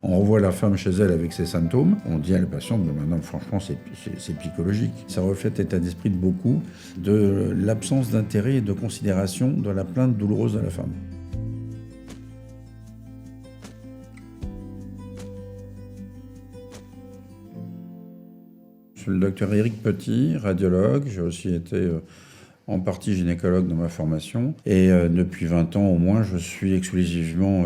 On revoit la femme chez elle avec ses symptômes. On dit à la patiente, maintenant franchement c'est psychologique. Ça reflète l'état d'esprit de beaucoup, de l'absence d'intérêt et de considération de la plainte douloureuse de la femme. Je suis le docteur Éric Petit, radiologue. J'ai aussi été en partie gynécologue dans ma formation. Et depuis 20 ans au moins, je suis exclusivement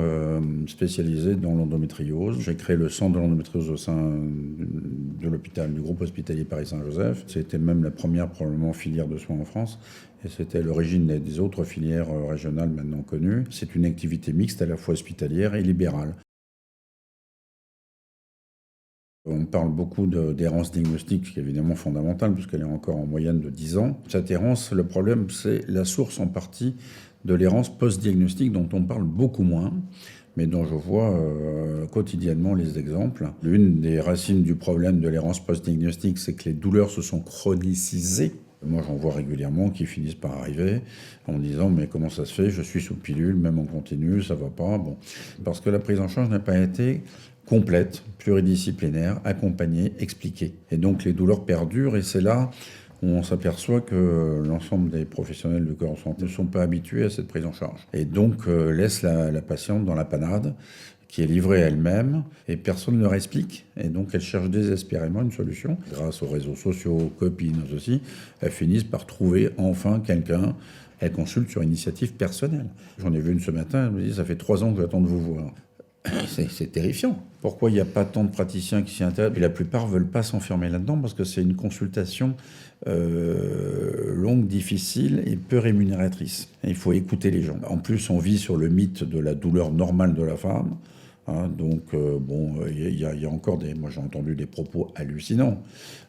spécialisé dans l'endométriose. J'ai créé le centre de l'endométriose au sein de l'hôpital, du groupe hospitalier Paris-Saint-Joseph. C'était même la première probablement filière de soins en France. Et c'était l'origine des autres filières régionales maintenant connues. C'est une activité mixte à la fois hospitalière et libérale. On parle beaucoup d'errance diagnostique, ce qui est évidemment fondamental, puisqu'elle est encore en moyenne de 10 ans. Cette errance, le problème, c'est la source en partie de l'errance post-diagnostique, dont on parle beaucoup moins, mais dont je vois quotidiennement les exemples. L'une des racines du problème de l'errance post-diagnostique, c'est que les douleurs se sont chronicisées. Moi, j'en vois régulièrement qui finissent par arriver en me disant « mais comment ça se fait? Je suis sous pilule, même en continu, ça va pas. » Bon, parce que la prise en charge n'a pas été complète, pluridisciplinaire, accompagnée, expliquée. Et donc les douleurs perdurent et c'est là où on s'aperçoit que l'ensemble des professionnels du corps de santé ne sont pas habitués à cette prise en charge. Et donc laissent la patiente dans la panade, qui est livrée à elle-même, et personne ne leur explique. Et donc elles cherchent désespérément une solution. Grâce aux réseaux sociaux, aux copines aussi, elles finissent par trouver enfin quelqu'un. Elles consultent sur initiative personnelle. J'en ai vu une ce matin, elle me dit « ça fait 3 ans que j'attends de vous voir ». C'est terrifiant. Pourquoi il n'y a pas tant de praticiens qui s'y intéressent? Et la plupart ne veulent pas s'enfermer là-dedans parce que c'est une consultation longue, difficile et peu rémunératrice. Et il faut écouter les gens. En plus, on vit sur le mythe de la douleur normale de la femme. Donc, il y a encore des... Moi, j'ai entendu des propos hallucinants.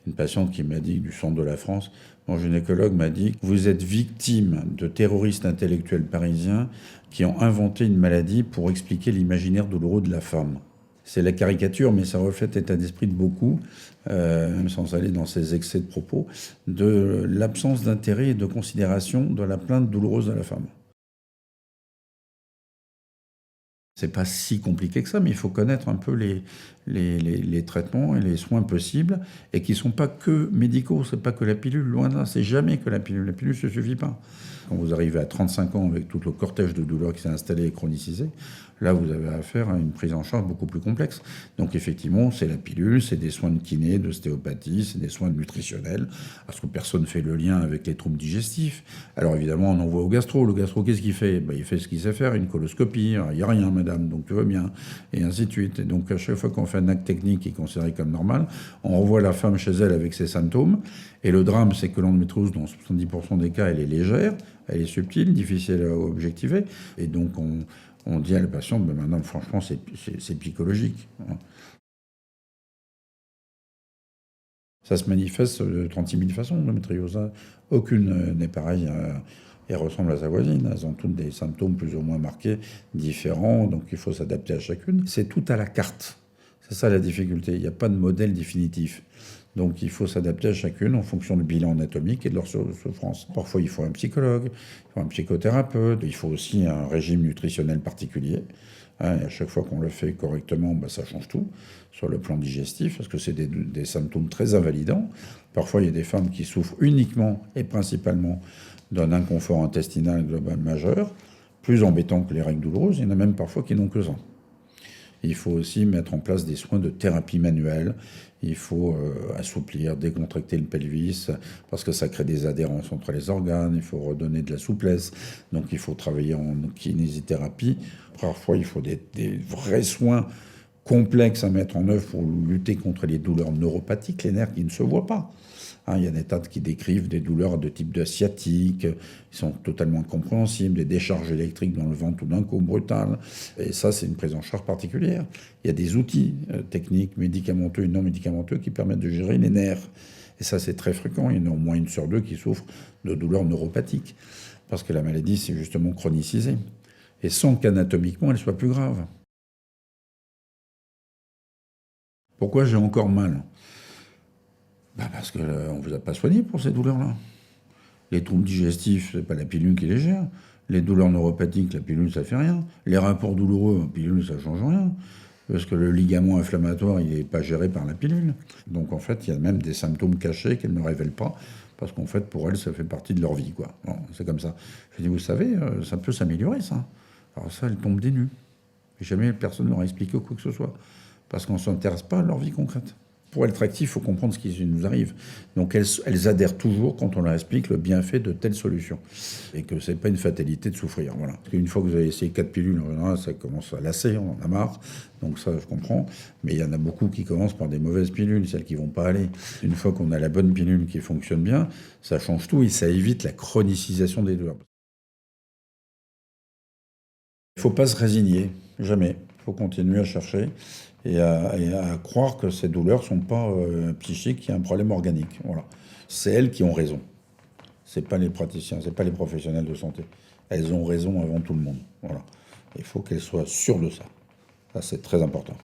Une patiente qui m'a dit, du centre de la France, mon gynécologue m'a dit « Vous êtes victime de terroristes intellectuels parisiens qui ont inventé une maladie pour expliquer l'imaginaire douloureux de la femme. » C'est la caricature, mais ça reflète l'état d'esprit de beaucoup, même sans aller dans ces excès de propos, de l'absence d'intérêt et de considération de la plainte douloureuse de la femme. C'est pas si compliqué que ça, mais il faut connaître un peu les traitements et les soins possibles, et qui sont pas que médicaux. C'est pas que la pilule, loin de là. C'est jamais que la pilule. La pilule, ça suffit pas. Quand vous arrivez à 35 ans avec tout le cortège de douleurs qui s'est installé et chronicisé, là, vous avez affaire à une prise en charge beaucoup plus complexe. Donc, effectivement, c'est la pilule, c'est des soins de kiné, d'ostéopathie, c'est des soins nutritionnels, parce que personne ne fait le lien avec les troubles digestifs. Alors, évidemment, on envoie au gastro. Le gastro, qu'est-ce qu'il fait? Il fait ce qu'il sait faire, une coloscopie. Il n'y a rien, madame, donc tout va bien, et ainsi de suite. Et donc, à chaque fois qu'on fait un acte technique qui est considéré comme normal, on renvoie la femme chez elle avec ses symptômes. Et le drame, c'est que l'endométriose, dans 70% des cas, elle est légère, elle est subtile, difficile à objectiver. Et donc, on dit à la patiente, maintenant, franchement, c'est psychologique. Ça se manifeste de 36 000 façons, l'endométriose. Aucune n'est pareille et ressemble à sa voisine. Elles ont toutes des symptômes plus ou moins marqués, différents, donc il faut s'adapter à chacune. C'est tout à la carte. C'est ça la difficulté. Il n'y a pas de modèle définitif. Donc il faut s'adapter à chacune en fonction du bilan anatomique et de leur souffrance. Parfois il faut un psychologue, il faut un psychothérapeute, il faut aussi un régime nutritionnel particulier. Et à chaque fois qu'on le fait correctement, ça change tout sur le plan digestif, parce que c'est des symptômes très invalidants. Parfois il y a des femmes qui souffrent uniquement et principalement d'un inconfort intestinal global majeur, plus embêtant que les règles douloureuses. Il y en a même parfois qui n'ont que ça. Il faut aussi mettre en place des soins de thérapie manuelle. Il faut assouplir, décontracter le pelvis, parce que ça crée des adhérences entre les organes. Il faut redonner de la souplesse. Donc il faut travailler en kinésithérapie. Parfois, il faut des vrais soins complexes à mettre en œuvre pour lutter contre les douleurs neuropathiques, les nerfs qui ne se voient pas. Il y a des tas qui décrivent des douleurs de type de sciatique, qui sont totalement incompréhensibles, des décharges électriques dans le ventre tout d'un coup brutales. Et ça, c'est une prise en charge particulière. Il y a des outils techniques, médicamenteux et non médicamenteux qui permettent de gérer les nerfs. Et ça, c'est très fréquent. Il y en a au moins 1 sur 2 qui souffrent de douleurs neuropathiques. Parce que la maladie, c'est justement chronicisé. Et sans qu'anatomiquement, elle soit plus grave. Pourquoi j'ai encore mal? Parce qu'on ne vous a pas soigné pour ces douleurs-là. Les troubles digestifs, c'est pas la pilule qui les gère. Les douleurs neuropathiques, la pilule, ça fait rien. Les rapports douloureux, la pilule, ça change rien. Parce que le ligament inflammatoire, il n'est pas géré par la pilule. Donc en fait, il y a même des symptômes cachés qu'elles ne révèlent pas, parce qu'en fait, pour elles, ça fait partie de leur vie, quoi. Bon, c'est comme ça. Je dis, vous savez, ça peut s'améliorer, ça. Alors ça, elles tombent des nues. Et jamais personne ne leur a expliqué quoi que ce soit. Parce qu'on ne s'intéresse pas à leur vie concrète. Pour être actif, il faut comprendre ce qui nous arrive. Donc elles adhèrent toujours quand on leur explique le bienfait de telle solution. Et que ce n'est pas une fatalité de souffrir. Voilà. Parce qu'une fois que vous avez essayé 4 pilules, en général, ça commence à lasser, on en a marre. Donc ça, je comprends. Mais il y en a beaucoup qui commencent par des mauvaises pilules, celles qui ne vont pas aller. Une fois qu'on a la bonne pilule qui fonctionne bien, ça change tout et ça évite la chronicisation des douleurs. Il ne faut pas se résigner, jamais. Il faut continuer à chercher et à croire que ces douleurs ne sont pas psychiques, qu'il y a un problème organique. Voilà. C'est elles qui ont raison. Ce n'est pas les praticiens, ce n'est pas les professionnels de santé. Elles ont raison avant tout le monde. Voilà. Il faut qu'elles soient sûres de ça. Ça, c'est très important.